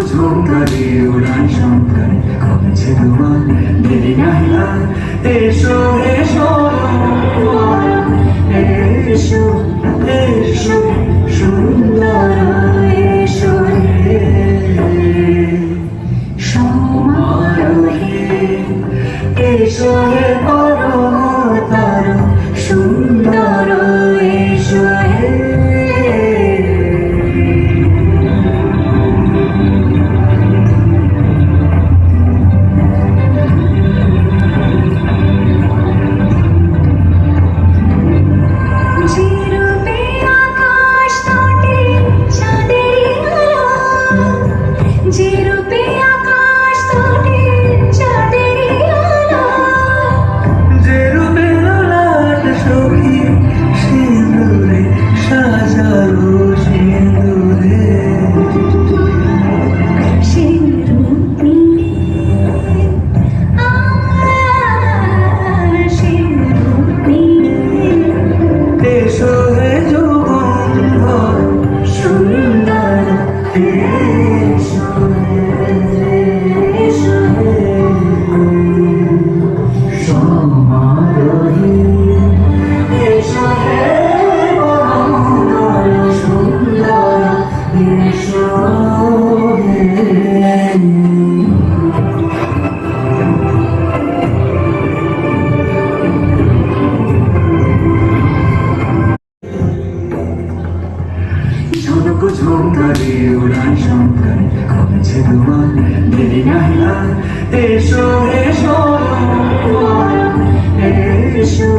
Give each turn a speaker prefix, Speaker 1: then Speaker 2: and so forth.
Speaker 1: ঝোঙ্কারে উড়ান শঙ্কর কমেছে তোমার দেরি নাহি আর এসো এসো এসো এসো সুন্দর এসো হে সমারোহে এসো হে পরমতর সুন্দর এসো হে ঝোঙ্কারে উড়ান শঙ্কর কমেছে তোমার দেরি নাহি আর এসো এসো এসো